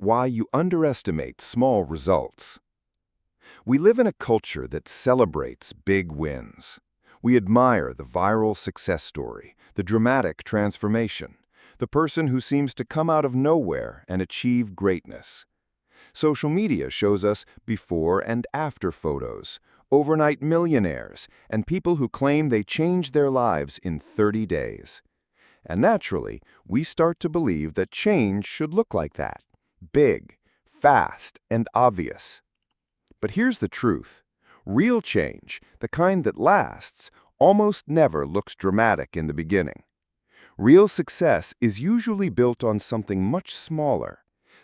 Why you underestimate small results. We live in a culture that celebrates big wins. We admire the viral success story, the dramatic transformation, the person who seems to come out of nowhere and achieve greatness. Social media shows us before and after photos, overnight millionaires, and people who claim they changed their lives in 30 days. And naturally, we start to believe that change should look like that. Big, fast, and obvious. But here's the truth. Real change, the kind that lasts, almost never looks dramatic in the beginning. Real success is usually built on something much smaller,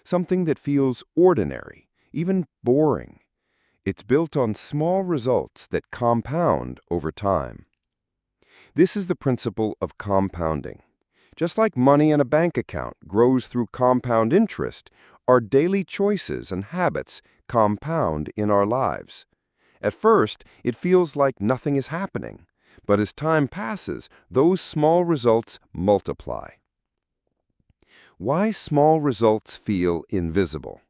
something that feels ordinary, even boring. It's built on small results that compound over time. This is the principle of compounding. Just like money in a bank account grows through compound interest, our daily choices and habits compound in our lives. At first, it feels like nothing is happening, but as time passes, those small results multiply. Why small results feel invisible?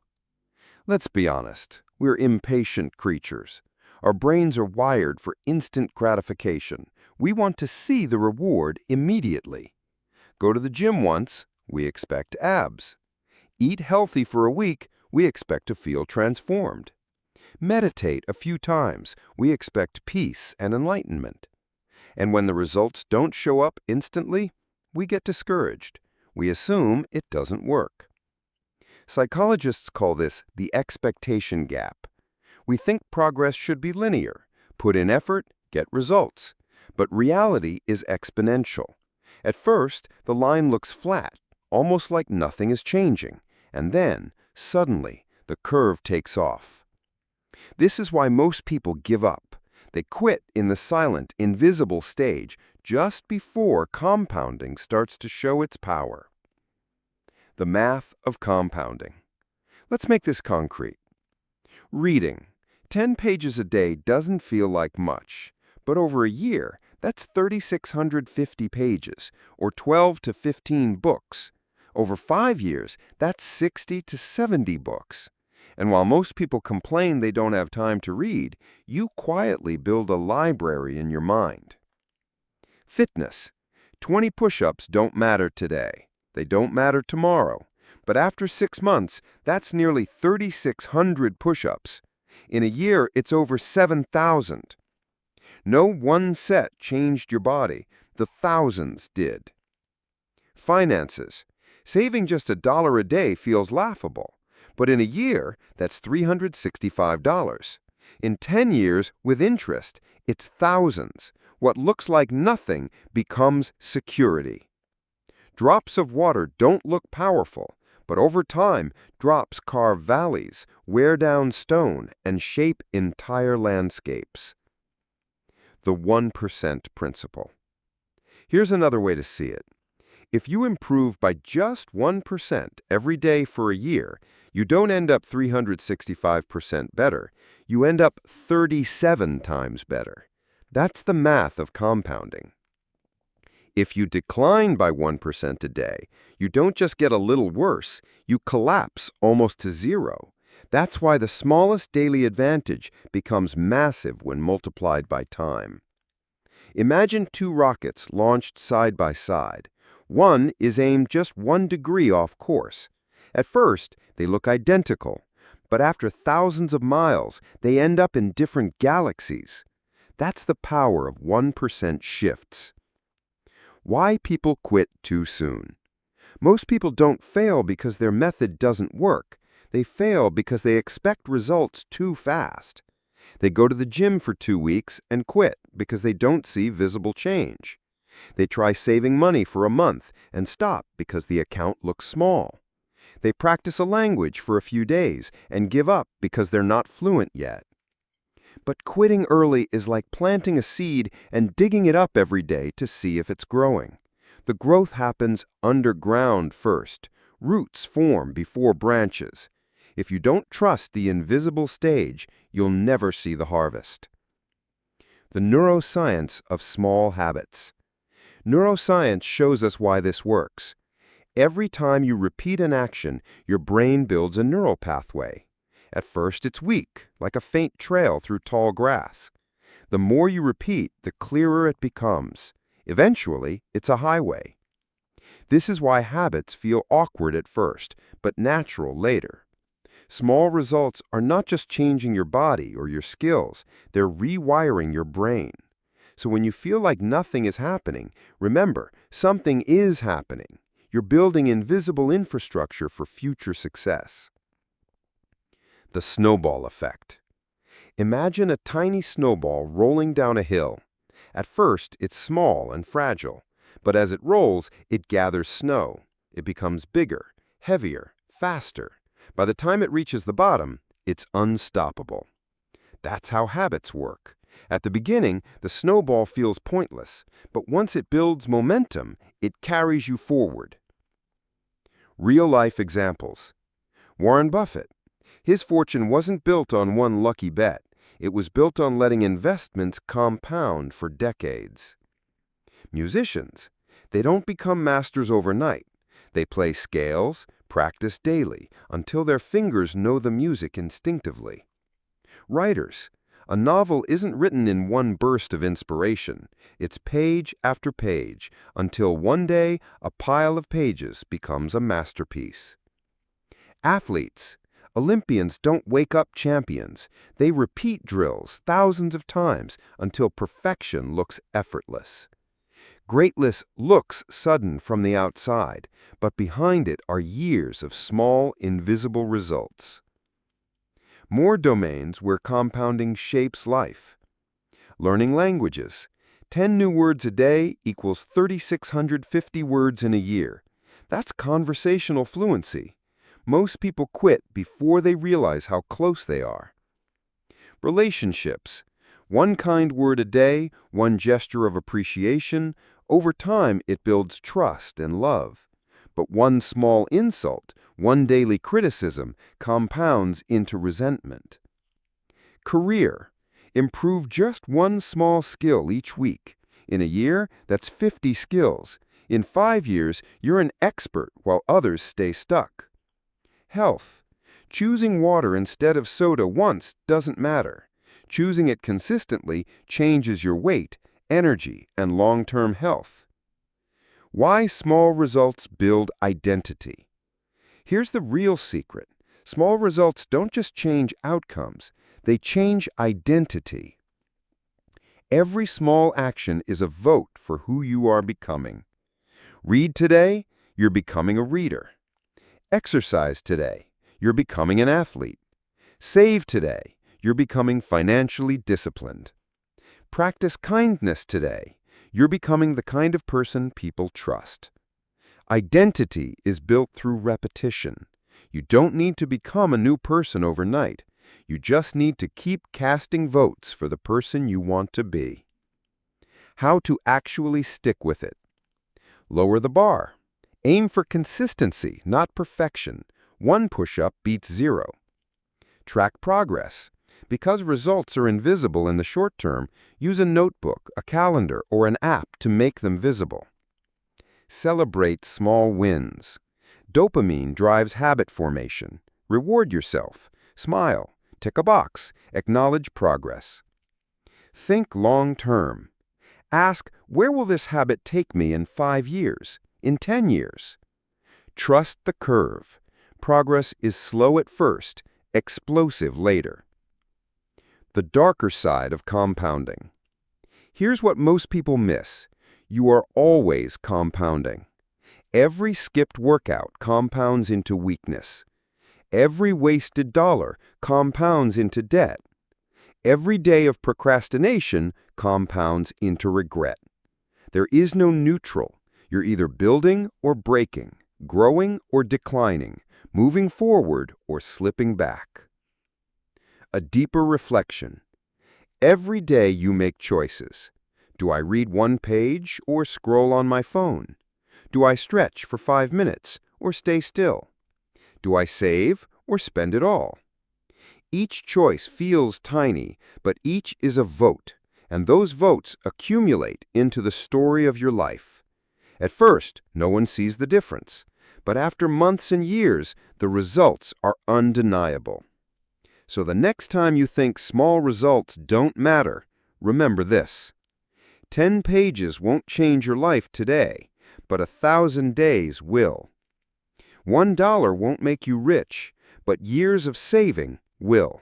Let's be honest, we're impatient creatures. Our brains are wired for instant gratification. We want to see the reward immediately. Go to the gym once, we expect abs. Eat healthy for a week, we expect to feel transformed. Meditate a few times, we expect peace and enlightenment. And when the results don't show up instantly, we get discouraged. We assume it doesn't work. Psychologists call this the expectation gap. We think progress should be linear. Put in effort, get results. But reality is exponential. At first, the line looks flat, almost like nothing is changing. And then, suddenly, the curve takes off. This is why most people give up. They quit in the silent, invisible stage just before compounding starts to show its power. The math of compounding. Let's make this concrete. Reading. 10 pages a day doesn't feel like much, but over a year, that's 3,650 pages, or 12 to 15 books. Over 5 years, that's 60 to 70 books. And while most people complain they don't have time to read, you quietly build a library in your mind. Fitness. 20 push-ups don't matter today. They don't matter tomorrow. But after 6 months, that's nearly 3,600 push-ups. In a year, it's over 7,000. No one set changed your body. The thousands did. Finances. Saving just $1 a day feels laughable. But in a year, that's $365. In 10 years, with interest, it's thousands. What looks like nothing becomes security. Drops of water don't look powerful, but over time, drops carve valleys, wear down stone, and shape entire landscapes. The 1% principle. Here's another way to see it. If you improve by just 1% every day for a year, you don't end up 365% better. You end up 37 times better. That's the math of compounding. If you decline by 1% a day, you don't just get a little worse, you collapse almost to zero. That's why the smallest daily advantage becomes massive when multiplied by time. Imagine 2 rockets launched side by side. One is aimed just 1 degree off course. At first, they look identical, but after thousands of miles, they end up in different galaxies. That's the power of 1% shifts. Why people quit too soon? Most people don't fail because their method doesn't work. They fail because they expect results too fast. They go to the gym for 2 weeks and quit because they don't see visible change. They try saving money for a month and stop because the account looks small. They practice a language for a few days and give up because they're not fluent yet. But quitting early is like planting a seed and digging it up every day to see if it's growing. The growth happens underground first. Roots form before branches. If you don't trust the invisible stage, you'll never see the harvest. The neuroscience of small habits. Neuroscience shows us why this works. Every time you repeat an action, your brain builds a neural pathway. At first, it's weak, like a faint trail through tall grass. The more you repeat, the clearer it becomes. Eventually, it's a highway. This is why habits feel awkward at first, but natural later. Small results are not just changing your body or your skills, they're rewiring your brain. So when you feel like nothing is happening, remember, something is happening. You're building invisible infrastructure for future success. The snowball effect. Imagine a tiny snowball rolling down a hill. At first, it's small and fragile, but as it rolls, it gathers snow. It becomes bigger, heavier, faster. By the time it reaches the bottom, it's unstoppable. That's how habits work. At the beginning, the snowball feels pointless, but once it builds momentum, it carries you forward. Real-life examples. Warren Buffett. His fortune wasn't built on one lucky bet. It was built on letting investments compound for decades. Musicians. They don't become masters overnight. They play scales, practice daily, until their fingers know the music instinctively. Writers. A novel isn't written in one burst of inspiration. It's page after page, until one day a pile of pages becomes a masterpiece. Athletes. Olympians don't wake up champions. They repeat drills thousands of times until perfection looks effortless. Greatness looks sudden from the outside, but behind it are years of small, invisible results. More domains where compounding shapes life. Learning languages. 10 new words a day equals 3,650 words in a year. That's conversational fluency. Most people quit before they realize how close they are. Relationships. One kind word a day, one gesture of appreciation. Over time, it builds trust and love. But one small insult, one daily criticism, compounds into resentment. Career. Improve just one small skill each week. In a year, that's 50 skills. In 5 years, you're an expert while others stay stuck. Health. Choosing water instead of soda once doesn't matter. Choosing it consistently changes your weight, energy, and long-term health. Why small results build identity. Here's the real secret. Small results don't just change outcomes, they change identity. Every small action is a vote for who you are becoming. Read today, you're becoming a reader. Exercise today, you're becoming an athlete. Save today, you're becoming financially disciplined. Practice kindness today, you're becoming the kind of person people trust. Identity is built through repetition. You don't need to become a new person overnight. You just need to keep casting votes for the person you want to be. How to actually stick with it. Lower the bar. Aim for consistency, not perfection. One push-up beats 0. Track progress. Because results are invisible in the short term, use a notebook, a calendar, or an app to make them visible. Celebrate small wins. Dopamine drives habit formation. Reward yourself. Smile. Tick a box. Acknowledge progress. Think long-term. Ask, where will this habit take me in 5 years, in 10 years? Trust the curve. Progress is slow at first, explosive later. The darker side of compounding. Here's what most people miss. You are always compounding. Every skipped workout compounds into weakness. Every wasted dollar compounds into debt. Every day of procrastination compounds into regret. There is no neutral. You're either building or breaking, growing or declining, moving forward or slipping back. A deeper reflection. Every day you make choices. Do I read one page or scroll on my phone? Do I stretch for 5 minutes or stay still? Do I save or spend it all? Each choice feels tiny, but each is a vote, and those votes accumulate into the story of your life. At first, no one sees the difference, But after months and years, the results are undeniable. So the next time you think small results don't matter, remember this. 10 pages won't change your life today, but 1,000 days will. $1 won't make you rich, but years of saving will.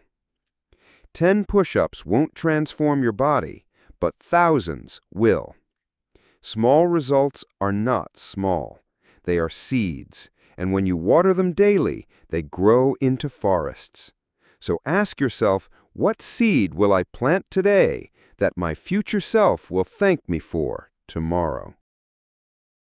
10 push-ups won't transform your body, but thousands will. Small results are not small. They are seeds, and when you water them daily, they grow into forests. So ask yourself, what seed will I plant today that my future self will thank me for tomorrow?